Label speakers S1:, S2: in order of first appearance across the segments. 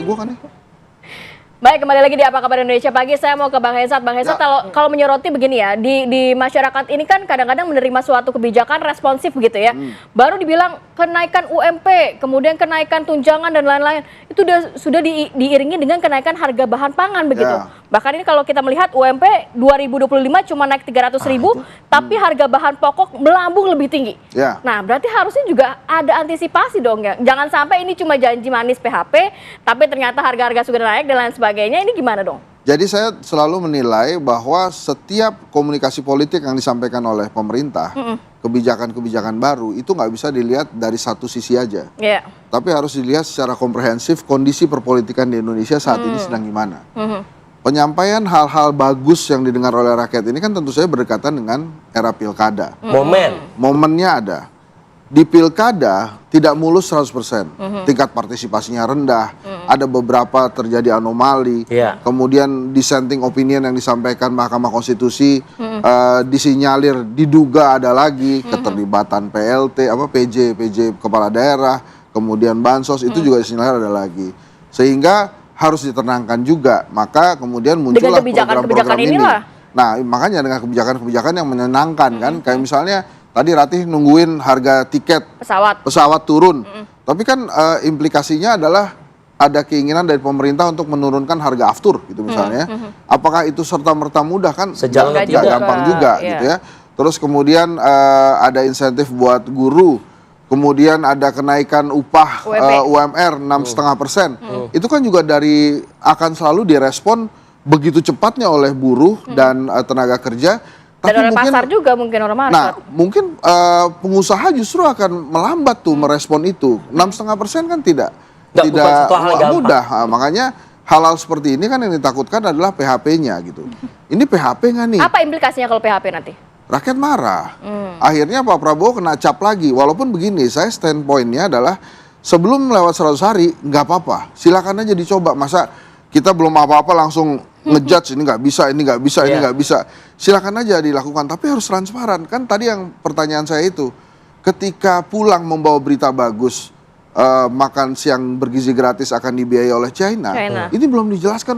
S1: gue kan nih.
S2: Baik, kembali lagi di Apa Kabar Indonesia Pagi. Saya mau ke Bang Hensat. Bang Hensat, kalau menyoroti begini ya, di masyarakat ini kan kadang-kadang menerima suatu kebijakan responsif begitu ya. Baru dibilang kenaikan UMP, kemudian kenaikan tunjangan dan lain-lain. Itu sudah diiringi dengan kenaikan harga bahan pangan begitu. Bahkan ini kalau kita melihat UMP 2025 cuma naik 300.000, tapi harga bahan pokok melambung lebih tinggi. Nah, berarti harusnya juga ada antisipasi dong ya. Jangan sampai ini cuma janji manis PHP, tapi ternyata harga-harga sudah naik dan lain sebagainya. Ini gimana dong?
S1: Jadi saya selalu menilai bahwa setiap komunikasi politik yang disampaikan oleh pemerintah, kebijakan-kebijakan baru itu nggak bisa dilihat dari satu sisi aja. Tapi harus dilihat secara komprehensif kondisi perpolitikan di Indonesia saat ini sedang gimana. Penyampaian hal-hal bagus yang didengar oleh rakyat ini kan tentu saja berdekatan dengan era pilkada. Momennya ada. Di pilkada tidak mulus 100%. Tingkat partisipasinya rendah. Ada beberapa terjadi anomali. Kemudian dissenting opinion yang disampaikan Mahkamah Konstitusi disinyalir diduga ada lagi keterlibatan PLT, PJ kepala daerah, kemudian bansos itu juga disinyalir ada lagi. Sehingga harus ditenangkan juga, maka kemudian muncullah program-program ini. Nah, makanya dengan kebijakan-kebijakan yang menyenangkan kan, kayak misalnya tadi Ratih nungguin harga tiket pesawat turun, tapi kan implikasinya adalah ada keinginan dari pemerintah untuk menurunkan harga aftur gitu misalnya. Apakah itu serta-merta mudah kan? Nggak gampang juga gitu ya. Terus kemudian ada insentif buat guru. Kemudian ada kenaikan upah UMR 6,5%. Itu kan juga akan selalu direspon begitu cepatnya oleh buruh dan tenaga kerja.
S2: Dan oleh pasar juga mungkin orang market.
S1: Nah, mungkin pengusaha justru akan melambat tuh merespon itu. 6,5% kan tidak mudah. Makanya hal-hal seperti ini kan yang ditakutkan adalah PHP-nya gitu. Ini PHP nggak nih?
S2: Apa implikasinya kalau PHP nanti?
S1: Rakyat marah. Akhirnya Pak Prabowo kena cap lagi. Walaupun begini, saya standpoint-nya adalah sebelum lewat 100 hari, nggak apa-apa. Silakan aja dicoba. Masa kita belum apa-apa langsung ngejudge ini nggak bisa, ini nggak bisa, ini nggak bisa. Silakan aja dilakukan, tapi harus transparan. Kan tadi yang pertanyaan saya itu, ketika pulang membawa berita bagus, makan siang bergizi gratis akan dibiayai oleh China. Ini belum dijelaskan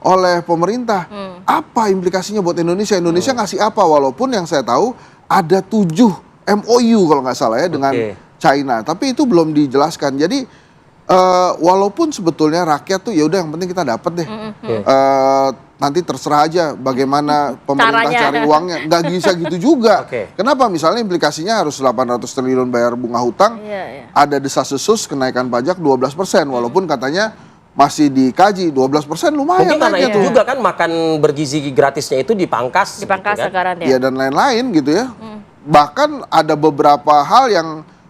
S1: oleh pemerintah. Apa implikasinya buat Indonesia? Indonesia ngasih apa? Walaupun yang saya tahu ada 7 MOU kalau nggak salah ya dengan China, tapi itu belum dijelaskan. Jadi walaupun sebetulnya rakyat tuh ya udah yang penting kita dapat deh. Nanti terserah aja bagaimana pemerintah cari uangnya. Nggak bisa gitu juga. Kenapa? Misalnya implikasinya harus 800 triliun bayar bunga hutang, ada desas-desus kenaikan pajak 12%, walaupun katanya masih dikaji 12% lumayan.
S3: Mungkin karena itu juga kan makan bergizi gratisnya itu dipangkas gitu kan?
S2: Sekarang
S1: ya dan lain-lain gitu ya. Bahkan ada beberapa hal yang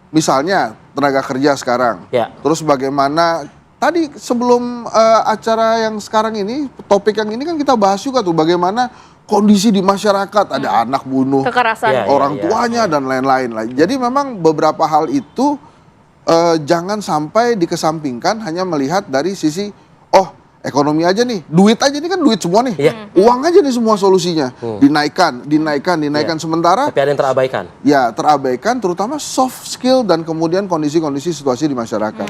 S1: misalnya tenaga kerja sekarang. Terus bagaimana tadi sebelum acara yang sekarang ini, topik yang ini kan kita bahas juga tuh bagaimana kondisi di masyarakat, ada anak bunuh
S2: kekerasan
S1: orang tuanya dan lain-lain lah. Jadi memang beberapa hal itu jangan sampai dikesampingkan hanya melihat dari sisi ekonomi aja nih, duit aja nih kan duit semua nih, uang aja nih semua solusinya, dinaikkan sementara
S3: tapi ada yang terabaikan.
S1: Ya terabaikan terutama soft skill dan kemudian kondisi-kondisi situasi di masyarakat.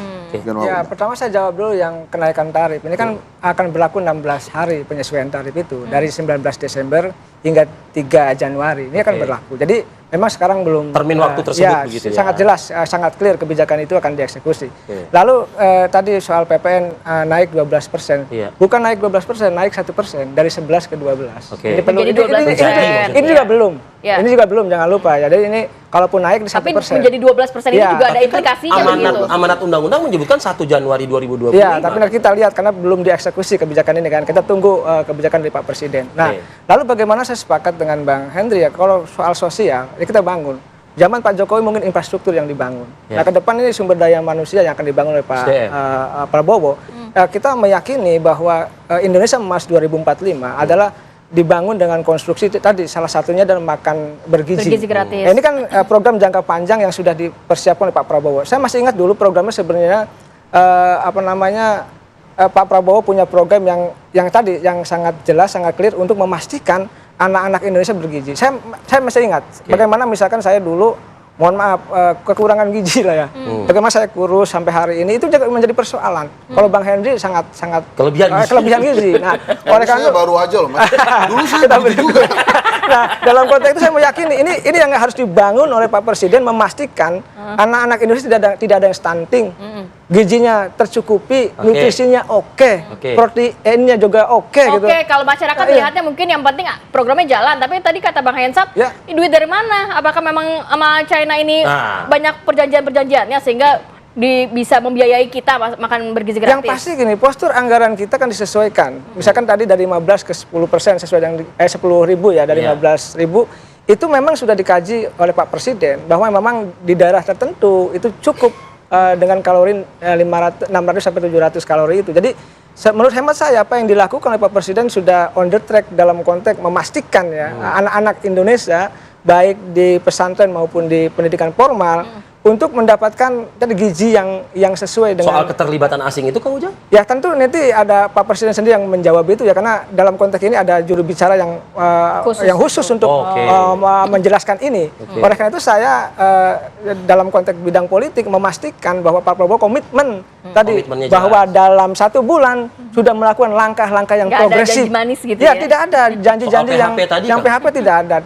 S4: Ya pertama saya jawab dulu yang kenaikan tarif ini kan akan berlaku 16 hari penyesuaian tarif itu dari 19 Desember hingga 3 Januari ini akan berlaku. Jadi memang sekarang belum
S3: termin waktu tersebut begitu ya.
S4: Sangat jelas, sangat clear kebijakan itu akan dieksekusi. Lalu tadi soal PPN naik 12%. Bukan naik 12%, naik 1% dari 11 ke 12.
S2: Ini perlu
S4: ini juga belum. Ini juga belum, jangan lupa ya. Jadi ini kalaupun naik di 1%.
S2: Tapi menjadi 12% ini juga ada implikasinya begitu.
S3: Amanat undang-undang menyebutkan 1 Januari 2025.
S4: Ya, tapi nanti kita lihat karena belum dieksekusi kebijakan ini kan. Kita tunggu kebijakan dari Pak Presiden. Nah, lalu bagaimana saya sepakat dengan Bang Hendri ya, kalau soal sosial, ya kita bangun. Zaman Pak Jokowi mungkin infrastruktur yang dibangun. Nah, ke depan ini sumber daya manusia yang akan dibangun oleh Pak Prabowo. Kita meyakini bahwa Indonesia Emas 2045 adalah dibangun dengan konstruksi tadi, salah satunya adalah makan bergizi
S2: gratis.
S4: Nah, ini kan program jangka panjang yang sudah dipersiapkan oleh Pak Prabowo. Saya masih ingat dulu programnya sebenarnya Pak Prabowo punya program yang tadi yang sangat jelas, sangat clear untuk memastikan anak-anak Indonesia bergizi. Saya masih ingat bagaimana misalkan saya dulu mohon maaf, kekurangan gizi lah ya. Bagaimana saya kurus sampai hari ini itu juga menjadi persoalan. Kalau Bang Henry sangat kelebihan gizi. Nah, oleh karena
S1: saya baru aja loh, Mas. Dulu saya begitu juga.
S4: Nah, dalam konteks itu saya meyakini ini yang harus dibangun oleh Pak Presiden, memastikan anak-anak Indonesia tidak ada yang stunting. Gizinya tercukupi, nutrisinya oke, proteinnya juga oke gitu.
S2: Oke, kalau masyarakat lihatnya mungkin yang penting programnya jalan, tapi tadi kata Bang Hensat, duit dari mana? Apakah memang sama China ini banyak perjanjian-perjanjiannya sehingga bisa membiayai kita makan bergizi gratis?
S4: Yang pasti gini, postur anggaran kita kan disesuaikan. Misalkan tadi dari 15 ke 10% sesuai dengan 10.000 ya, dari 15.000 itu memang sudah dikaji oleh Pak Presiden bahwa memang di daerah tertentu itu cukup dengan kalori 600 sampai 700 kalori itu. Jadi menurut hemat saya apa yang dilakukan oleh Pak Presiden sudah on the track dalam konteks memastikan ya anak-anak Indonesia baik di pesantren maupun di pendidikan formal untuk mendapatkan gizi yang sesuai dengan.
S3: Soal keterlibatan asing itu Kang Ujang?
S4: Ya tentu nanti ada Pak Presiden sendiri yang menjawab itu ya, karena dalam konteks ini ada juru bicara yang khusus untuk menjelaskan ini. Oleh karena itu saya dalam konteks bidang politik memastikan bahwa Pak Prabowo komitmen tadi bahwa dalam 1 bulan sudah melakukan langkah-langkah yang progresif.
S2: Ada janji manis gitu
S4: ya? Tidak ada janji-janji yang PHP tidak ada.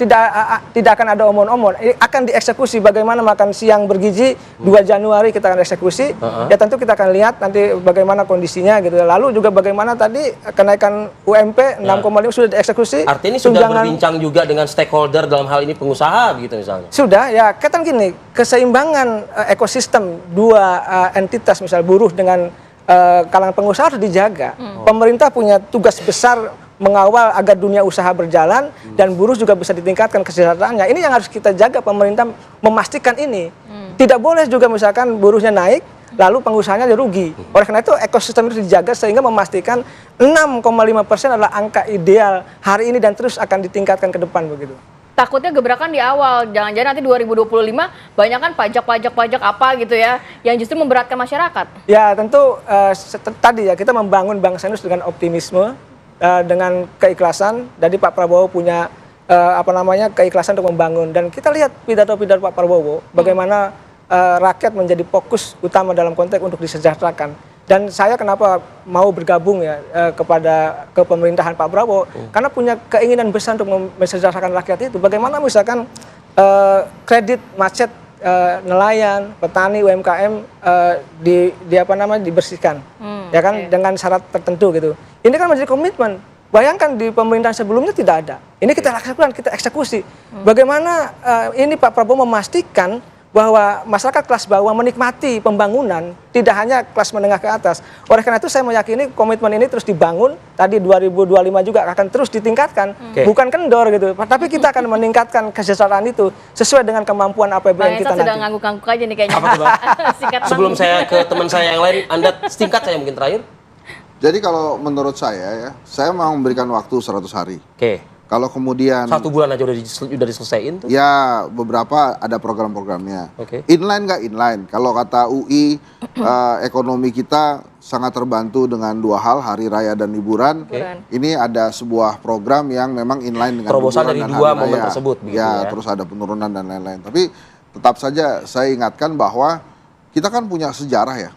S4: Tidak akan ada omon-omon. Akan dieksekusi bagaimana makan siang bergizi 2 Januari kita akan eksekusi. Ya tentu kita akan lihat nanti bagaimana kondisinya gitu. Lalu juga bagaimana tadi kenaikan UMP 6,5 sudah dieksekusi.
S3: Artinya ini sudah berbincang juga dengan stakeholder dalam hal ini pengusaha begitu misalnya.
S4: Sudah ya, kan gini, keseimbangan ekosistem 2 entitas misal buruh dengan kalangan pengusaha harus dijaga. Pemerintah punya tugas besar mengawal agar dunia usaha berjalan dan buruh juga bisa ditingkatkan kesejahteraannya. Ini yang harus kita jaga, pemerintah memastikan ini. Tidak boleh juga misalkan buruhnya naik lalu pengusahanya rugi. Oleh karena itu ekosistem itu dijaga sehingga memastikan 6,5% adalah angka ideal hari ini dan terus akan ditingkatkan ke depan begitu.
S2: Takutnya gebrakan di awal, jangan-jangan nanti 2025 banyak kan pajak apa gitu ya, yang justru memberatkan masyarakat.
S4: Ya tentu tadi ya kita membangun bangsa ini dengan optimisme, dengan keikhlasan. Jadi Pak Prabowo punya keikhlasan untuk membangun, dan kita lihat pidato-pidato Pak Prabowo bagaimana rakyat menjadi fokus utama dalam konteks untuk disejahterakan. Dan saya kenapa mau bergabung ya ke pemerintahan Pak Prabowo, karena punya keinginan besar untuk mensejahterakan rakyat itu. Bagaimana misalkan kredit macet nelayan, petani, UMKM dibersihkan, ya kan, dengan syarat tertentu gitu. Ini kan menjadi komitmen. Bayangkan di pemerintahan sebelumnya tidak ada. Ini kita lakukan, kita eksekusi. Bagaimana ini Pak Prabowo memastikan bahwa masyarakat kelas bawah menikmati pembangunan, tidak hanya kelas menengah ke atas. Oleh karena itu saya meyakini komitmen ini terus dibangun, tadi 2025 juga akan terus ditingkatkan, bukan kendor gitu, tapi kita akan meningkatkan kesejahteraan itu sesuai dengan kemampuan APBN kita nanti.
S2: Sudah ngangguk-ngangguk aja nih kayaknya.
S3: Sebelum saya ke teman saya yang lain, Anda singkat saya mungkin terakhir.
S1: Jadi kalau menurut saya mau memberikan waktu 100 hari. Kalau kemudian
S3: 1 bulan aja udah diselesaiin tuh.
S1: Ya beberapa ada program-programnya. Inline nggak inline. Kalau kata UI ekonomi kita sangat terbantu dengan 2 hal, hari raya dan liburan. Ini ada sebuah program yang memang inline dengan
S3: terobosan dari 2 momen tersebut.
S1: Ya, terus ada penurunan dan lain-lain. Tapi tetap saja saya ingatkan bahwa kita kan punya sejarah ya.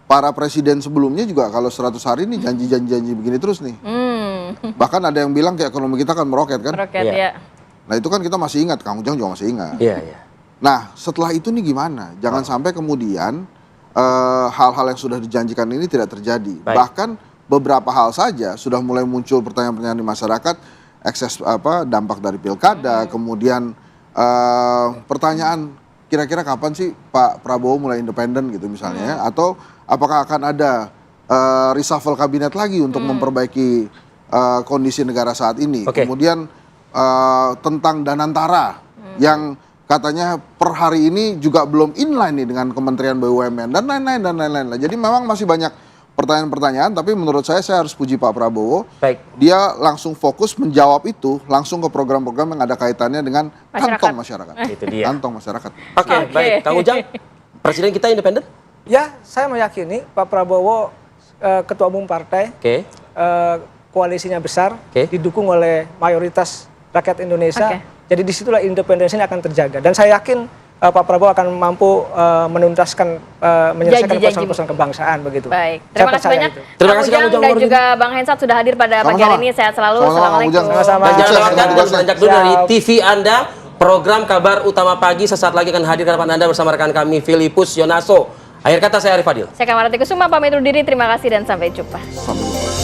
S1: Para presiden sebelumnya juga kalau 100 hari ini janji-janji begini terus nih. Bahkan ada yang bilang kayak ekonomi kita kan meroket kan. Nah itu kan kita masih ingat, Kang Ujang juga masih ingat. Nah setelah itu nih gimana? Jangan sampai kemudian hal-hal yang sudah dijanjikan ini tidak terjadi. Bahkan beberapa hal saja sudah mulai muncul pertanyaan-pertanyaan di masyarakat, ekses dampak dari pilkada, kemudian pertanyaan kira-kira kapan sih Pak Prabowo mulai independen gitu misalnya, atau apakah akan ada reshuffle kabinet lagi untuk memperbaiki kondisi negara saat ini. Kemudian tentang Danantara yang katanya per hari ini juga belum inline nih dengan Kementerian BUMN dan lain-lain. Jadi memang masih banyak pertanyaan-pertanyaan, tapi menurut saya harus puji Pak Prabowo. Dia langsung fokus menjawab itu langsung ke program-program yang ada kaitannya dengan kantong masyarakat.
S3: Itu dia.
S1: Kantong masyarakat.
S3: Baik. Kang Ujang, presiden kita independen?
S4: Ya, saya meyakini Pak Prabowo ketua umum partai, koalisinya besar, didukung oleh mayoritas rakyat Indonesia. Jadi disitulah independensinya akan terjaga. Dan saya yakin Pak Prabowo akan mampu menuntaskan menyelesaikan
S2: Janji-janji.
S4: persoalan-persoalan kebangsaan begitu.
S2: Baik,
S4: Saya
S2: terima kasih
S4: percaya
S2: banyak.
S4: itu.
S3: Terima
S2: Kang
S3: kasih,
S2: Ujang
S3: Kang Ujang
S2: dan
S3: Nurdin.
S2: juga Bang Hensat sudah hadir pada pagi
S1: Sama-sama.
S2: hari ini. Sehat selalu.
S1: Sama-sama, Kang
S2: Assalamualaikum.
S1: Ujang.
S4: Sama-sama.
S3: Dan jangan
S1: Sukses
S3: lewatkan
S1: dengan
S3: dan
S1: tugasnya.
S3: beranjak dulu dari
S4: Siap.
S3: TV Anda. Program Kabar Utama Pagi sesaat lagi akan hadir ke hadapan Anda bersama rekan kami Filipus Yonaso. Akhir kata saya Arif Fadil.
S2: Saya Kamarati Kusuma pamit undur diri. Terima kasih dan sampai jumpa.
S1: Sampai jumpa.